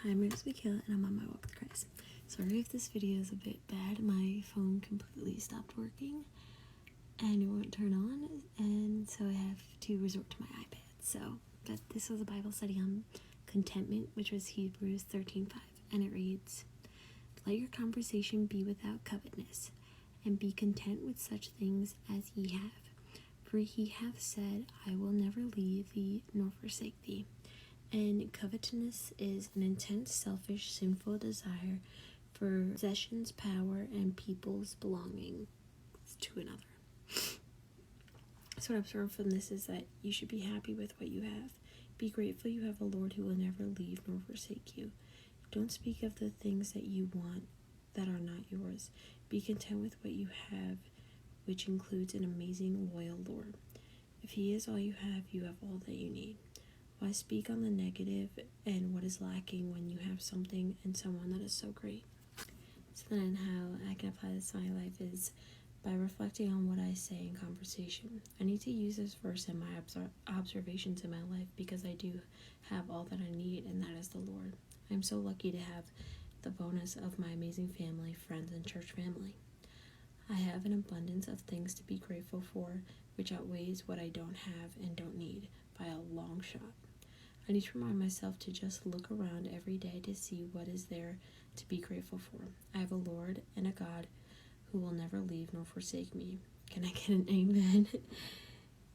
Hi, my name is Mikhaila, and I'm on my walk with Christ. Sorry if this video is a bit bad. My phone completely stopped working, and it won't turn on, and so I have to resort to my iPad. But this was a Bible study on contentment, which was Hebrews 13:5, and it reads, "Let your conversation be without covetousness, and be content with such things as ye have. For he hath said, I will never leave thee nor forsake thee." And covetousness is an intense, selfish, sinful desire for possessions, power, and people's belongings to another. So what I've observed from this is that you should be happy with what you have. Be grateful you have a Lord who will never leave nor forsake you. Don't speak of the things that you want that are not yours. Be content with what you have, which includes an amazing, loyal Lord. If he is all you have all that you need. Why speak on the negative and what is lacking when you have something and someone that is so great? So then how I can apply this to my life is by reflecting on what I say in conversation. I need to use this verse in my observations in my life because I do have all that I need, and that is the Lord. I'm so lucky to have the bonus of my amazing family, friends, and church family. I have an abundance of things to be grateful for, which outweighs what I don't have and don't need by a long shot. I need to remind myself to just look around every day to see what is there to be grateful for. I have a Lord and a God who will never leave nor forsake me. Can I get an amen?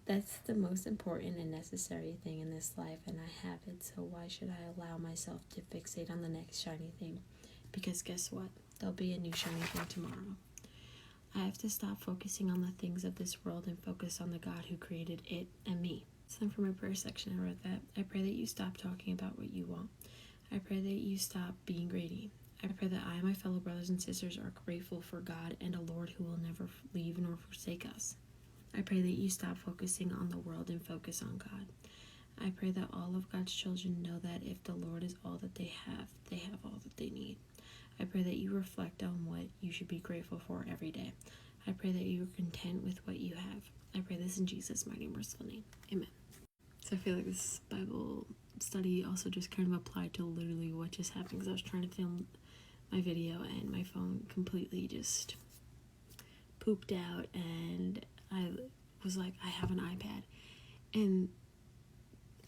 That's the most important and necessary thing in this life, and I have it, so why should I allow myself to fixate on the next shiny thing? Because guess what? There'll be a new shiny thing tomorrow. I have to stop focusing on the things of this world and focus on the God who created it and me. So then for my prayer section, I wrote that, I pray that you stop talking about what you want. I pray that you stop being greedy. I pray that I and my fellow brothers and sisters are grateful for God and a Lord who will never leave nor forsake us. I pray that you stop focusing on the world and focus on God. I pray that all of God's children know that if the Lord is all that they have all that they need. I pray that you reflect on what you should be grateful for every day. I pray that you are content with what you have. I pray this in Jesus' mighty merciful name. Amen. So I feel like this Bible study also just kind of applied to literally what just happened, because I was trying to film my video and my phone completely just pooped out, and I was like, I have an iPad, and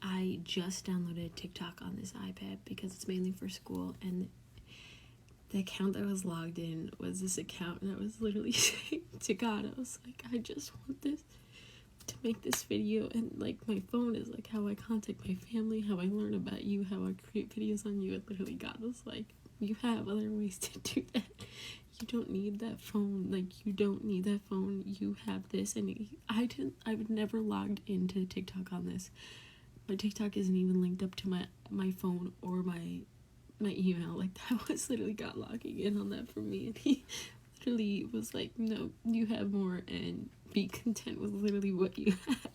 I just downloaded TikTok on this iPad because it's mainly for school, and the account that was logged in was this account, and I was literally saying to God, I was like, I just want this to make this video, and like my phone is like how I contact my family, how I learn about you, how I create videos on you, and literally God was like, you have other ways to do that. You don't need that phone. Like, you don't need that phone. You have this. And I've never logged into TikTok on this. My TikTok isn't even linked up to my phone or my email. Like, that was literally God logging in on that for me, and he literally was like, no, you have more, and be content with literally what you have.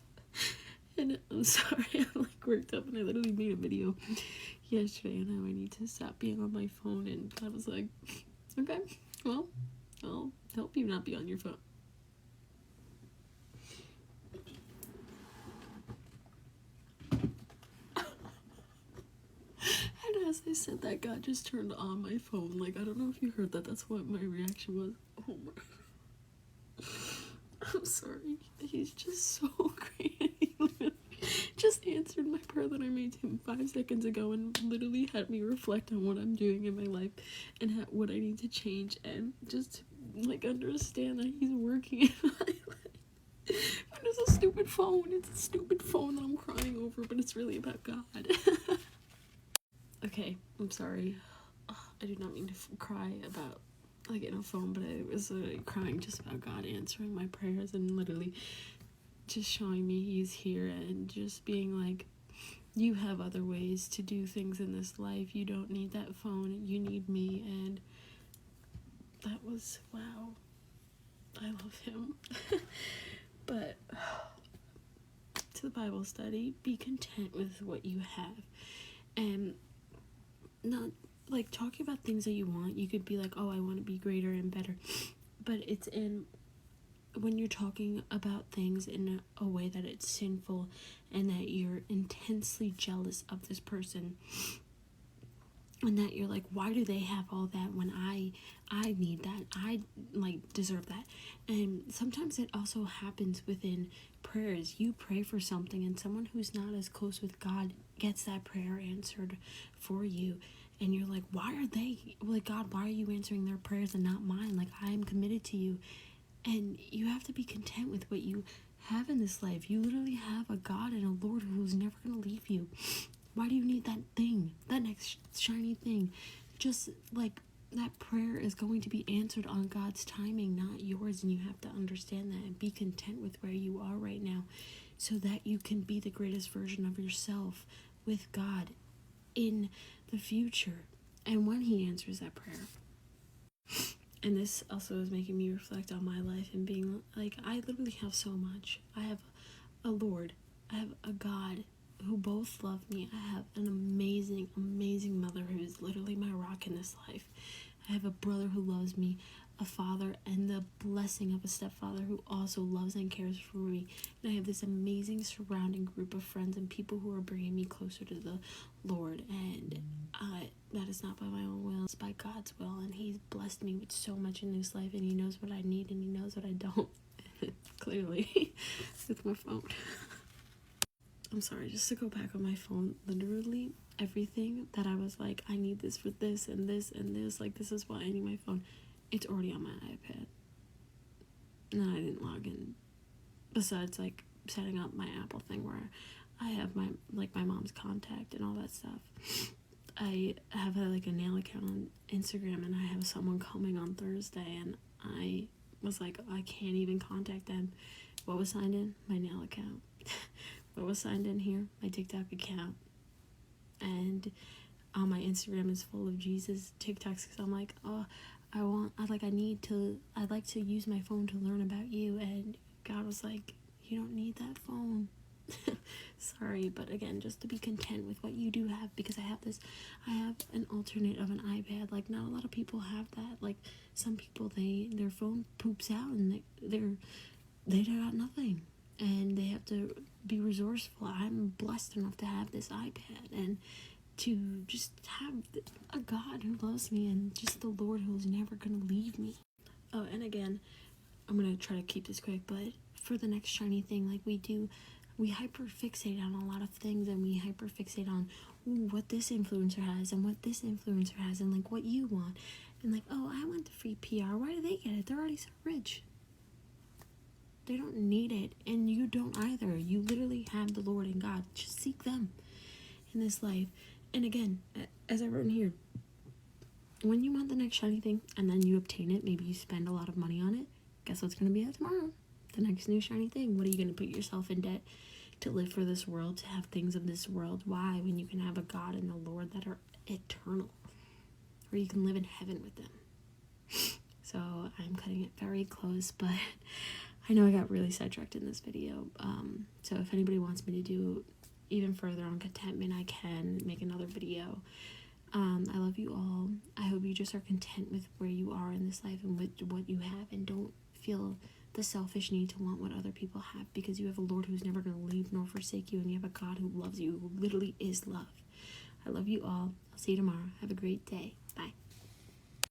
And I'm sorry, I'm like worked up, and I literally made a video yesterday on how I need to stop being on my phone, and I was like, okay, well, I'll help you not be on your phone. And as I said that, God just turned on my phone. Like, I don't know if you heard that. That's what my reaction was. Oh my. I'm sorry. He's just so great. He literally just answered my prayer that I made to him 5 seconds ago, and literally had me reflect on what I'm doing in my life and what I need to change, and just like understand that he's working in my life. But it's a stupid phone. It's a stupid phone that I'm crying over, but it's really about God. Okay, I'm sorry. I did not mean to cry about like in a phone, but I was crying just about God answering my prayers and literally just showing me he's here, and just being like, you have other ways to do things in this life. You don't need that phone. You need me. And that was, wow. I love him. But to the Bible study, be content with what you have, and not like talking about things that you want. You could be like, oh, I want to be greater and better, but it's in when you're talking about things in a way that it's sinful and that you're intensely jealous of this person, and that you're like, why do they have all that when I need that, I like deserve that. And sometimes it also happens within prayers. You pray for something and someone who's not as close with God gets that prayer answered for you, and you're like, why are they like, God, why are you answering their prayers and not mine? Like, I am committed to you. And you have to be content with what you have in this life. You literally have a God and a Lord who's never going to leave you. Why do you need that thing, that next shiny thing? Just like, that prayer is going to be answered on God's timing, not yours. And you have to understand that and be content with where you are right now, so that you can be the greatest version of yourself with God in the future and when He answers that prayer. And this also is making me reflect on my life and being like, I literally have so much. I have a Lord, I have a God who both love me. I have an amazing, amazing mother who is literally my rock in this life. I have a brother who loves me, a father, and the blessing of a stepfather who also loves and cares for me. And I have this amazing surrounding group of friends and people who are bringing me closer to the Lord. And that is not by my own will, it's by God's will. And He's blessed me with so much in this life, and He knows what I need and He knows what I don't. Clearly, with my phone. I'm sorry, just to go back on my phone, literally everything that I was like, I need this for this and this and this, like, this is why I need my phone, it's already on my iPad. And I didn't log in, besides like setting up my Apple thing where I have my mom's contact and all that stuff. I have a nail account on Instagram, and I have someone coming on Thursday, and I was like, I can't even contact them. What was signed in? My nail account. What was signed in here? My TikTok account. And my Instagram is full of Jesus TikToks, because I'm like, oh, I'd like to use my phone to learn about you. And God was like, you don't need that phone. Sorry, but again, just to be content with what you do have, because I have an alternate of an iPad. Like, not a lot of people have that. Like, some people, their phone poops out and they got nothing, and they have to be resourceful. I'm blessed enough to have this iPad and to just have a God who loves me, and just the Lord who's never gonna leave me. Oh, and again, I'm gonna try to keep this quick, but for the next shiny thing, like, we hyperfixate on a lot of things, and we hyperfixate on what this influencer has and what this influencer has, and like what you want, and like, oh, I want the free PR. Why do they get it? They're already so rich. They don't need it, and you don't either. You literally have the Lord and God. Just seek them in this life. And again, as I wrote in here, when you want the next shiny thing and then you obtain it, maybe you spend a lot of money on it, guess what's going to be out tomorrow? The next new shiny thing. What are you going to put yourself in debt to live for this world, to have things of this world? Why? When you can have a God and a Lord that are eternal, where you can live in heaven with them. So I'm cutting it very close, but I know I got really sidetracked in this video. So if anybody wants me to do even further on contentment, I can make another video. I love you all. I hope you just are content with where you are in this life and with what you have, and don't feel the selfish need to want what other people have, because you have a Lord who's never going to leave nor forsake you, and you have a God who loves you, who literally is love. I love you all. I'll see you tomorrow. Have a great day. Bye.